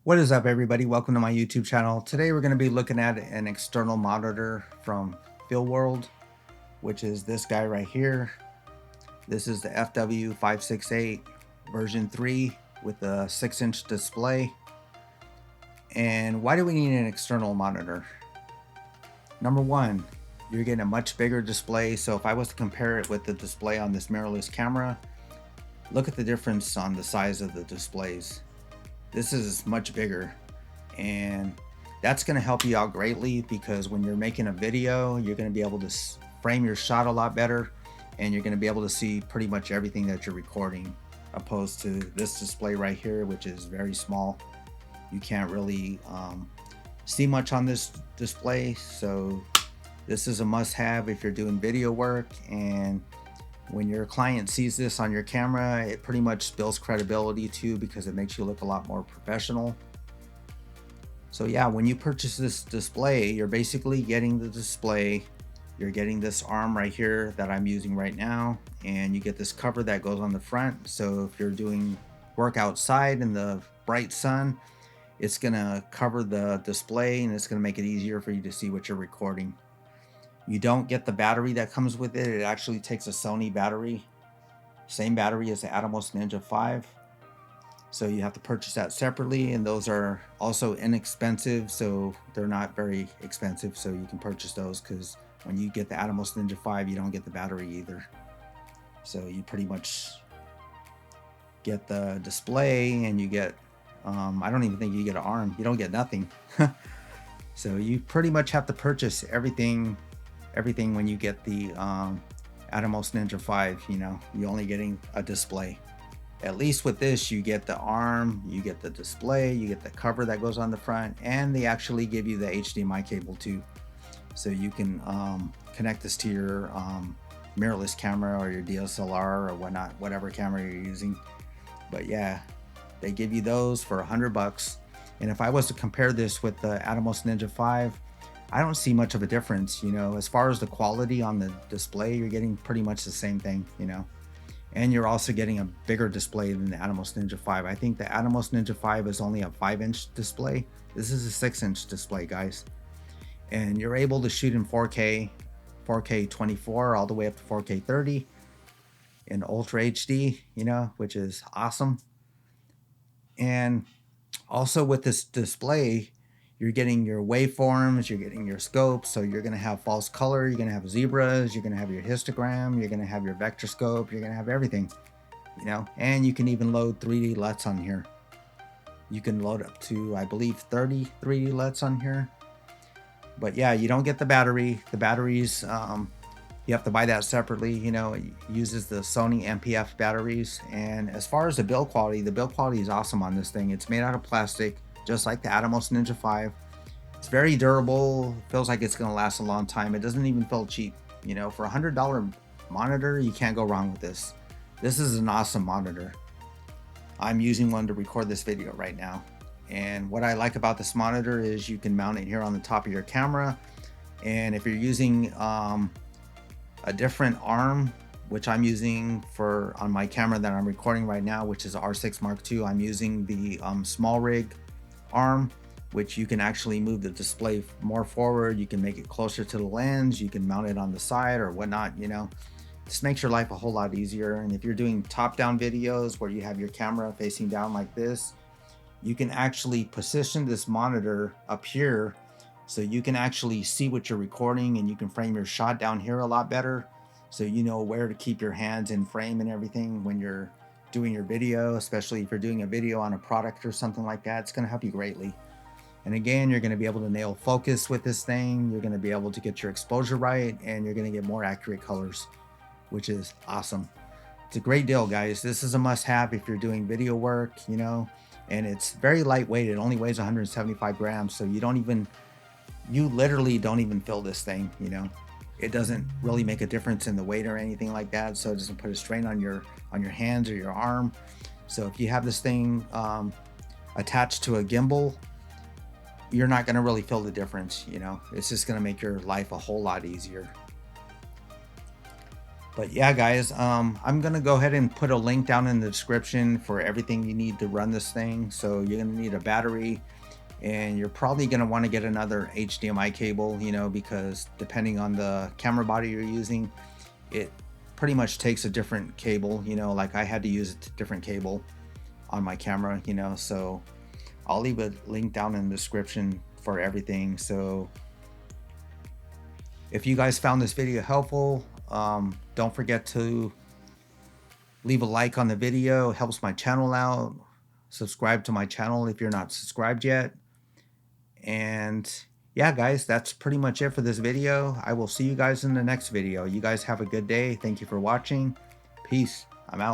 What is up, everybody? Welcome to my YouTube channel. Today we're going to be looking at an external monitor from FEELWORLD, which is this guy right here. This is the FW568 version 3 with a 6-inch display. And why do we need an external monitor? Number one, you're getting a much bigger display. So if I was to compare it with the display on this mirrorless camera, look at the difference on the size of the displays. This is much bigger, and that's going to help you out greatly because when you're making a video, you're going to be able to frame your shot a lot better, and you're going to be able to see pretty much everything that you're recording, opposed to this display right here, which is very small. You can't really see much on this display, so this is a must-have if you're doing video work. And when your client sees this on your camera, it pretty much builds credibility too, because it makes you look a lot more professional. So yeah, when you purchase this display, you're basically getting the display, you're getting this arm right here that I'm using right now, and you get this cover that goes on the front. So if you're doing work outside in the bright sun, it's gonna cover the display and it's gonna make it easier for you to see what you're recording. You don't get the battery that comes with it. It actually takes a Sony battery, same battery as the Atomos Ninja 5. So you have to purchase that separately, and those are also inexpensive, so they're not very expensive. So you can purchase those, because when you get the Atomos Ninja 5, you don't get the battery either. So you pretty much get the display, and you get, I don't even think you get an arm. You don't get nothing. So you pretty much have to purchase everything when you get the Atomos Ninja 5. You know, you're only getting a display. At least with this, you get the arm, you get the display, you get the cover that goes on the front, and they actually give you the HDMI cable too. So you can connect this to your mirrorless camera or your DSLR or whatnot, whatever camera you're using. But yeah, they give you those for $100. And if I was to compare this with the Atomos Ninja 5, I don't see much of a difference. You know, as far as the quality on the display, you're getting pretty much the same thing, you know. And you're also getting a bigger display than the Atomos Ninja 5. I think the Atomos Ninja 5 is only a 5-inch display. This is a 6-inch display, guys. And you're able to shoot in 4K, 4K 24, all the way up to 4K 30 in Ultra HD, you know, which is awesome. And also with this display, you're getting your waveforms, you're getting your scope. So you're going to have false color, you're going to have zebras, you're going to have your histogram, you're going to have your vector scope, you're going to have everything, you know. And you can even load 3D LUTs on here. You can load up to, I believe, 30 3D LUTs on here. But yeah, you don't get the battery. The batteries, you have to buy that separately. You know, it uses the Sony MPF batteries. And as far as the build quality is awesome on this thing. It's made out of plastic, just like the Atomos Ninja 5. It's very durable, feels like it's gonna last a long time. It doesn't even feel cheap. You know, for $100 monitor, you can't go wrong with this. This is an awesome monitor. I'm using one to record this video right now. And what I like about this monitor is you can mount it here on the top of your camera. And if you're using a different arm, which I'm using on my camera that I'm recording right now, which is R6 Mark II, I'm using the small rig arm, which you can actually move the display more forward. You can make it closer to the lens. You can mount it on the side or whatnot, you know. This makes your life a whole lot easier. And if you're doing top-down videos where you have your camera facing down like this, you can actually position this monitor up here so you can actually see what you're recording, and you can frame your shot down here a lot better, so you know where to keep your hands in frame and everything when you're doing your video, especially if you're doing a video on a product or something like that. It's going to help you greatly. And again, you're going to be able to nail focus with this thing. You're going to be able to get your exposure right, and you're going to get more accurate colors, which is awesome. It's a great deal, guys. This is a must-have if you're doing video work, you know. And it's very lightweight. It only weighs 175 grams, so you literally don't even feel this thing, you know. It doesn't really make a difference in the weight or anything like that, so it doesn't put a strain on your hands or your arm. So if you have this thing attached to a gimbal, you're not going to really feel the difference, you know. It's just going to make your life a whole lot easier. But yeah, guys, I'm gonna go ahead and put a link down in the description for everything you need to run this thing. So you're gonna need a battery, and you're probably gonna want to get another HDMI cable, you know, because depending on the camera body you're using, it pretty much takes a different cable, you know, like I had to use a different cable on my camera, you know. So I'll leave a link down in the description for everything. So if you guys found this video helpful, don't forget to leave a like on the video. It helps my channel out. Subscribe to my channel if you're not subscribed yet. And yeah, guys, that's pretty much it for this video. I will see you guys in the next video. You guys have a good day. Thank you for watching. Peace. I'm out.